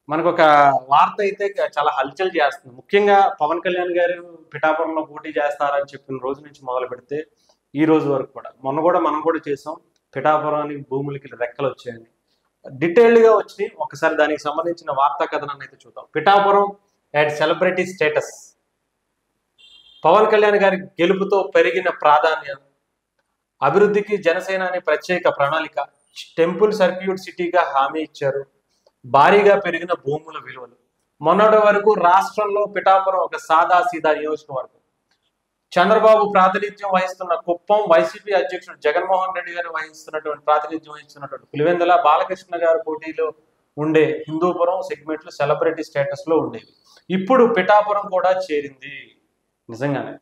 మనకొక వార్త అయితే చాలా హల్చల్ చేస్తుంది. ముఖ్యంగా పవన్ కళ్యాణ్ గారు పిఠాపురంలో పోటీ చేస్తారని చెప్పిన రోజు నుంచి మొదలు పెడితే ఈ రోజు వరకు కూడా మొన్న కూడా మనం కూడా చేసాం. పిఠాపురానికి భూములకి రెక్కలు వచ్చాయని డీటెయిల్డ్గా వచ్చినాయి. ఒకసారి దానికి సంబంధించిన వార్తా కథనాన్ని అయితే చూద్దాం. Pithapuram add celebrity status. Pawan Kalyan గారి గెలుపుతో పెరిగిన ప్రాధాన్యం, అభివృద్ధికి జనసేనాని ప్రత్యేక ప్రణాళిక, టెంపుల్ సర్క్యూట్ సిటీగా హామీ ఇచ్చారు, భారీగా పెరిగిన భూముల విలువలు. మొన్నటి వరకు రాష్ట్రంలో పిఠాపురం ఒక సాదా సీదా నియోజకవర్గం. చంద్రబాబు ప్రాతినిధ్యం వహిస్తున్న కుప్పం, వైసీపీ అధ్యక్షుడు జగన్మోహన్ రెడ్డి గారు ప్రాతినిధ్యం వహిస్తున్నటువంటి పులివెందుల, బాలకృష్ణ గారు పోటీలో ఉండే హిందూపురం సెగ్మెంట్లు సెలబ్రిటీ స్టేటస్ లో ఉండేవి. ఇప్పుడు పిఠాపురం కూడా చేరింది. నిజంగానే.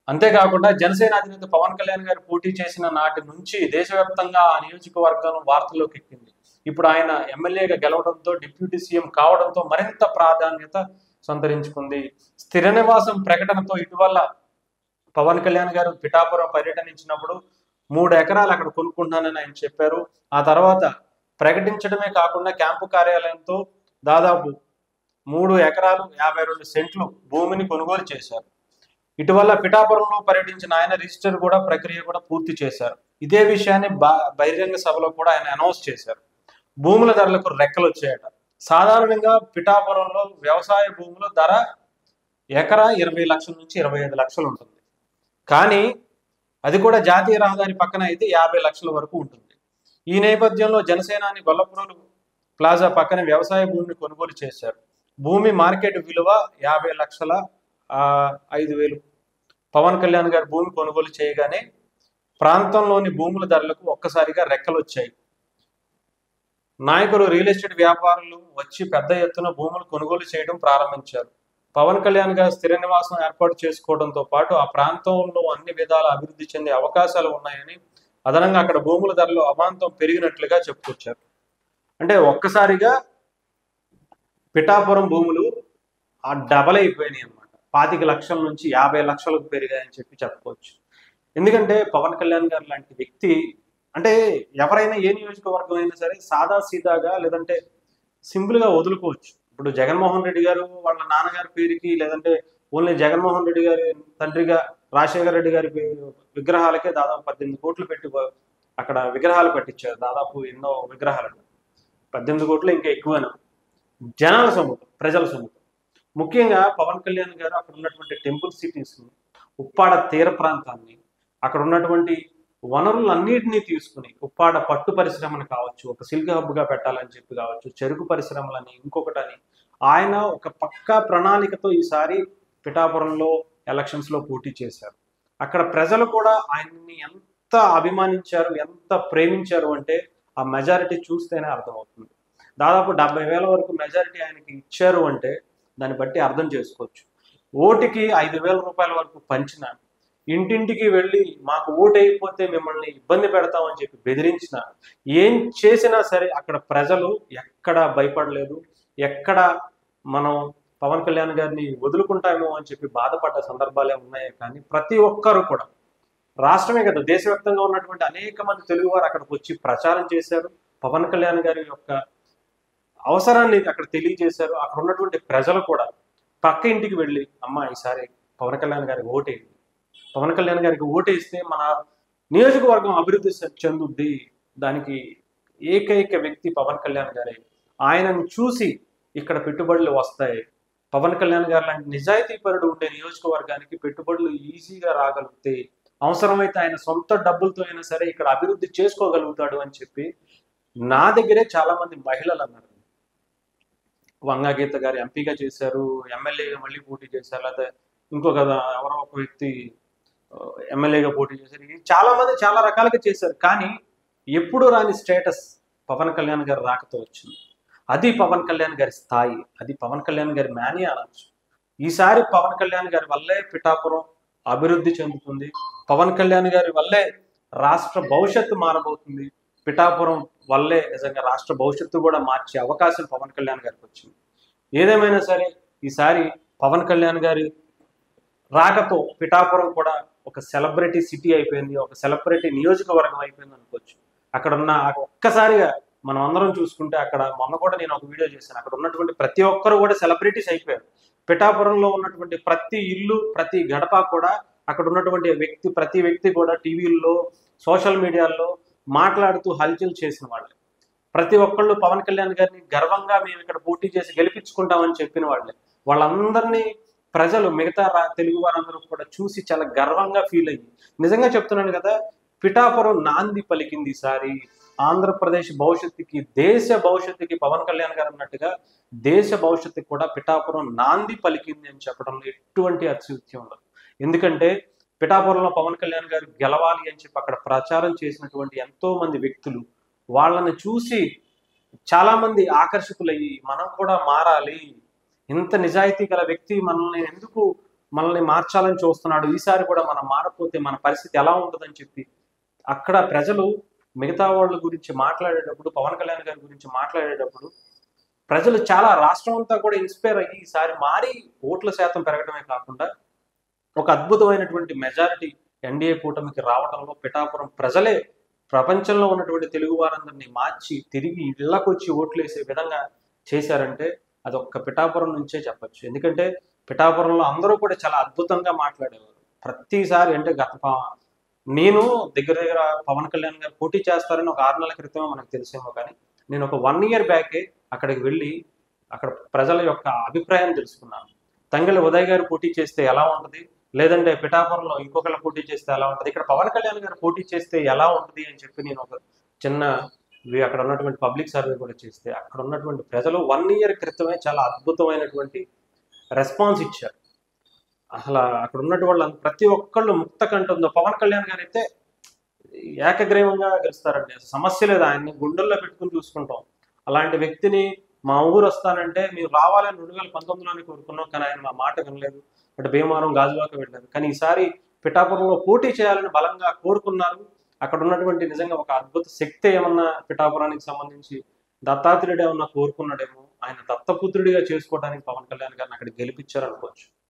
అంతేకాకుండా జనసేన అధినేత పవన్ కళ్యాణ్ గారు పోటీ చేసిన నాటి నుంచి దేశవ్యాప్తంగా ఆ నియోజకవర్గం వార్తల్లోకి ఎక్కింది. ఇప్పుడు ఆయన ఎమ్మెల్యేగా గెలవడంతో, డిప్యూటీ సీఎం కావడంతో మరింత ప్రాధాన్యత సంతరించుకుంది. స్థిర నివాసం ప్రకటనతో ఇటీవల పవన్ కళ్యాణ్ గారు పిఠాపురం పర్యటనించినప్పుడు 3 ఎకరాలు అక్కడ కొనుక్కుంటున్నానని ఆయన చెప్పారు. ఆ తర్వాత ప్రకటించడమే కాకుండా క్యాంపు కార్యాలయంతో దాదాపు 3 ఎకరాలు 52 సెంట్లు భూమిని కొనుగోలు చేశారు. ఇటీవల పిఠాపురంలో పర్యటించిన ఆయన రిజిస్టర్ కూడా ప్రక్రియ కూడా పూర్తి చేశారు. ఇదే విషయాన్ని బహిరంగ సభలో కూడా ఆయన అనౌన్స్ చేశారు. భూముల ధరలకు రెక్కలు వచ్చాయట. సాధారణంగా పిఠాపురంలో వ్యవసాయ భూముల ధర ఎకరా 20 లక్షల నుంచి 25 లక్షలు ఉంటుంది. కానీ అది కూడా జాతీయ రహదారి పక్కన అయితే 50 లక్షల వరకు ఉంటుంది. ఈ నేపథ్యంలో జనసేనాని గొల్లపురం ప్లాజా పక్కన వ్యవసాయ భూమిని కొనుగోలు చేశారు. భూమి మార్కెట్ విలువ 50,05,000. పవన్ కళ్యాణ్ గారు భూమి కొనుగోలు చేయగానే ప్రాంతంలోని భూముల ధరలకు ఒక్కసారిగా రెక్కలు వచ్చాయి. నాయకులు, రియల్ ఎస్టేట్ వ్యాపారులు వచ్చి పెద్ద ఎత్తున భూములు కొనుగోలు చేయడం ప్రారంభించారు. పవన్ కళ్యాణ్ గారు స్థిర నివాసం ఏర్పాటు చేసుకోవడంతో పాటు ఆ ప్రాంతంలో అన్ని విధాల అభివృద్ధి చెందే అవకాశాలు ఉన్నాయని, అదనంగా అక్కడ భూముల ధరలు అమాంతం పెరిగినట్లుగా చెప్పుకొచ్చారు. అంటే ఒక్కసారిగా పిఠాపురం భూములు డబల్ అయిపోయినాయి అన్నమాట. 25 లక్షల నుంచి 50 లక్షలకు పెరిగాయని చెప్పుకోవచ్చు. ఎందుకంటే పవన్ కళ్యాణ్ గారు లాంటి వ్యక్తి, అంటే ఎవరైనా ఏ నియోజకవర్గం అయినా సరే సాదా సీదాగా లేదంటే సింపుల్గా వదులుకోవచ్చు. ఇప్పుడు జగన్మోహన్ రెడ్డి గారు వాళ్ళ నాన్నగారి పేరుకి, లేదంటే ఓన్లీ జగన్మోహన్ రెడ్డి గారి తండ్రిగా రాజశేఖర రెడ్డి గారి విగ్రహాలకే దాదాపు 18 కోట్లు పెట్టి అక్కడ విగ్రహాలు కట్టించారు. దాదాపు ఎన్నో విగ్రహాలు, 18 కోట్లు ఇంకా ఎక్కువనే. జనాల సొమ్ముతో, ప్రజల సొమ్ముతో. ముఖ్యంగా పవన్ కళ్యాణ్ గారు అక్కడ ఉన్నటువంటి టెంపుల్ సిటీస్ని, ఉప్పాడ తీర ప్రాంతాన్ని, అక్కడ ఉన్నటువంటి వనరులన్నిటినీ తీసుకుని ఉప్పాడ పట్టు పరిశ్రమను కావచ్చు, ఒక సిల్క్ హబ్గా పెట్టాలని చెప్పి కావచ్చు, చెరుకు పరిశ్రమలని, ఇంకొకటని ఆయన ఒక పక్కా ప్రణాళికతో ఈసారి పిఠాపురంలో ఎలక్షన్స్లో పోటీ చేశారు. అక్కడ ప్రజలు కూడా ఆయన్ని ఎంత అభిమానించారు, ఎంత ప్రేమించారు అంటే ఆ మెజారిటీ చూస్తేనే అర్థమవుతుంది. దాదాపు 70,000 వరకు మెజారిటీ ఆయనకి ఇచ్చారు అంటే దాన్ని బట్టి అర్థం చేసుకోవచ్చు. ఓటుకి 5,000 రూపాయల వరకు పంచిన, ఇంటింటికి వెళ్ళి మాకు ఓటు అయిపోతే మిమ్మల్ని ఇబ్బంది పెడతామని చెప్పి బెదిరించిన, ఏం చేసినా సరే అక్కడ ప్రజలు ఎక్కడ భయపడలేదు. ఎక్కడ మనం పవన్ కళ్యాణ్ గారిని వదులుకుంటామో అని చెప్పి బాధపడ్డ సందర్భాలే ఉన్నాయి. కానీ ప్రతి ఒక్కరు కూడా, రాష్ట్రమే కదా దేశవ్యాప్తంగా ఉన్నటువంటి అనేక మంది తెలుగు వారు అక్కడికి వచ్చి ప్రచారం చేశారు. పవన్ కళ్యాణ్ గారి యొక్క అవసరాన్ని అక్కడ తెలియజేశారు. అక్కడ ఉన్నటువంటి ప్రజలు కూడా పక్క ఇంటికి వెళ్ళి, అమ్మ ఈసారి పవన్ కళ్యాణ్ గారికి ఓటేయండి, పవన్ కళ్యాణ్ గారికి ఓటేస్తే మన నియోజకవర్గం అభివృద్ధి చెందుద్ది, దానికి ఏకైక వ్యక్తి పవన్ కళ్యాణ్ గారే, ఆయనను చూసి ఇక్కడ పెట్టుబడులు వస్తాయి, పవన్ కళ్యాణ్ గారు లాంటి నిజాయితీపరుడు ఉండే నియోజకవర్గానికి పెట్టుబడులు ఈజీగా రాగలిగితే, అవసరమైతే ఆయన సొంత డబ్బులతో అయినా సరే ఇక్కడ అభివృద్ధి చేసుకోగలుగుతాడు అని చెప్పి నా దగ్గరే చాలా మంది మహిళలు అన్నారు. వంగా గీత గారు ఎంపీగా చేశారు, ఎమ్మెల్యేగా మళ్ళీ పోటీ చేశారు, లేదా ఇంకొక ఎవరో ఒక వ్యక్తి ఎమ్మెల్యేగా పోటీ చేశారు. చాలా మంది చాలా రకాలుగా చేశారు. కానీ ఎప్పుడు రాని స్టేటస్ పవన్ కళ్యాణ్ గారు రాకతో వచ్చింది. అది పవన్ కళ్యాణ్ గారి స్థాయి, అది పవన్ కళ్యాణ్ గారి మేనియా అనొచ్చు. ఈసారి పవన్ కళ్యాణ్ గారి వల్లే పిఠాపురం అభివృద్ధి చెందుతుంది. పవన్ కళ్యాణ్ గారి వల్లే రాష్ట్ర భవిష్యత్తు మారబోతుంది. పిఠాపురం వల్లే నిజంగా రాష్ట్ర భవిష్యత్తు కూడా మార్చే అవకాశం పవన్ కళ్యాణ్ గారికి వచ్చింది. ఏదేమైనా సరే ఈసారి పవన్ కళ్యాణ్ గారి రాకతో పిఠాపురం కూడా ఒక సెలబ్రిటీ సిటీ అయిపోయింది, ఒక సెలబ్రిటీ నియోజకవర్గం అయిపోయింది అనుకోవచ్చు. అక్కడ ఉన్న ఒక్కసారిగా మనం అందరం చూసుకుంటే అక్కడ మొన్న కూడా నేను ఒక వీడియో చేశాను. అక్కడ ఉన్నటువంటి ప్రతి ఒక్కరు కూడా సెలబ్రిటీస్ అయిపోయారు. పిఠాపురంలో ఉన్నటువంటి ప్రతి ఇల్లు, ప్రతి గడప కూడా అక్కడ ఉన్నటువంటి ప్రతి వ్యక్తి కూడా టీవీల్లో, సోషల్ మీడియాల్లో మాట్లాడుతూ హల్చల్ చేసిన వాళ్ళే. ప్రతి ఒక్కళ్ళు పవన్ కళ్యాణ్ గారిని గర్వంగా మేము ఇక్కడ పోటీ చేసి గెలిపించుకుంటామని చెప్పిన వాళ్ళే. వాళ్ళందరినీ ప్రజలు మిగతా తెలుగు వారందరూ కూడా చూసి చాలా గర్వంగా ఫీల్ అయ్యి, నిజంగా చెప్తున్నాను కదా, పిఠాపురం నాంది పలికింది ఈసారి ఆంధ్రప్రదేశ్ భవిష్యత్తుకి, దేశ భవిష్యత్తుకి. పవన్ కళ్యాణ్ గారు అన్నట్టుగా దేశ భవిష్యత్తుకి కూడా పిఠాపురం నాంది పలికింది అని చెప్పడంలో ఎటువంటి అతిశయోక్తి ఉండదు. ఎందుకంటే పిఠాపురంలో పవన్ కళ్యాణ్ గారు గెలవాలి అని చెప్పి అక్కడ ప్రచారం చేసినటువంటి ఎంతో మంది వ్యక్తులు వాళ్ళని చూసి చాలా మంది ఆకర్షితులయ్యి మనం కూడా మారాలి, ఇంత నిజాయితీ గల వ్యక్తి మనల్ని మార్చాలని చూస్తున్నాడు, ఈసారి కూడా మనం మారకపోతే మన పరిస్థితి ఎలా ఉంటుందని చెప్పి అక్కడ ప్రజలు మిగతా వాళ్ళ గురించి మాట్లాడేటప్పుడు, పవన్ కళ్యాణ్ గారి గురించి మాట్లాడేటప్పుడు ప్రజలు చాలా రాష్ట్రం అంతా కూడా ఇన్స్పైర్ అయ్యి ఈసారి మారి ఓట్ల శాతం పెరగడమే కాకుండా ఒక అద్భుతమైనటువంటి మెజారిటీ ఎన్డీఏ కూటమికి రావడంలో పిఠాపురం ప్రజలే ప్రపంచంలో ఉన్నటువంటి తెలుగు వారందరినీ మార్చి తిరిగి ఇళ్లకొచ్చి ఓట్లేసే విధంగా చేశారంటే అది ఒక్క పిఠాపురం నుంచే చెప్పచ్చు. ఎందుకంటే పిఠాపురంలో అందరూ కూడా చాలా అద్భుతంగా మాట్లాడేవారు. ప్రతిసారి అంటే నేను దగ్గర పవన్ కళ్యాణ్ గారు పోటీ చేస్తారని ఒక 6 నెలల క్రితమే మనకు తెలిసేమో, కానీ నేను ఒక 1 year బ్యాకే అక్కడికి వెళ్ళి అక్కడ ప్రజల యొక్క అభిప్రాయం తెలుసుకున్నాను. తంగెళ్ళ ఉదయ్ గారు పోటీ చేస్తే ఎలా ఉంటుంది, లేదంటే పిఠాపురంలో ఇంకొకళ్ళు పోటీ చేస్తే ఎలా ఉంటుంది, ఇక్కడ పవన్ కళ్యాణ్ గారు పోటీ చేస్తే ఎలా ఉంటుంది అని చెప్పి నేను ఒక చిన్న అక్కడ ఉన్నటువంటి పబ్లిక్ సర్వే కూడా చేస్తే అక్కడ ఉన్నటువంటి ప్రజలు 1 year క్రితమే చాలా అద్భుతమైనటువంటి రెస్పాన్స్ ఇచ్చారు. అసలు అక్కడ ఉన్నటువంటి వాళ్ళు ప్రతి ఒక్కళ్ళు ముక్త కంటుందో పవన్ కళ్యాణ్ గారు అయితే ఏకగ్రీవంగా గెలుస్తారండి. సమస్య లేదు, ఆయన్ని గుండెల్లో పెట్టుకుని చూసుకుంటాం. అలాంటి వ్యక్తిని మా ఊరు వస్తానంటే మీరు రావాలని 2019లోనే కోరుకున్నాం, కానీ ఆయన మా మాట వినలేదు. అటు భీమవరం, గాజువాక వెళ్ళారు. కానీ ఈసారి పిఠాపురంలో పోటీ చేయాలని బలంగా కోరుకున్నారు. అక్కడ ఉన్నటువంటి నిజంగా ఒక అద్భుత శక్తి ఏమన్నా పిఠాపురానికి సంబంధించి దత్తాత్రేయుడు ఏమన్నా కోరుకున్నాడేమో, ఆయన దత్తపుత్రుడిగా చేసుకోవడానికి పవన్ కళ్యాణ్ గారిని అక్కడ గెలిపించారు అనుకోవచ్చు.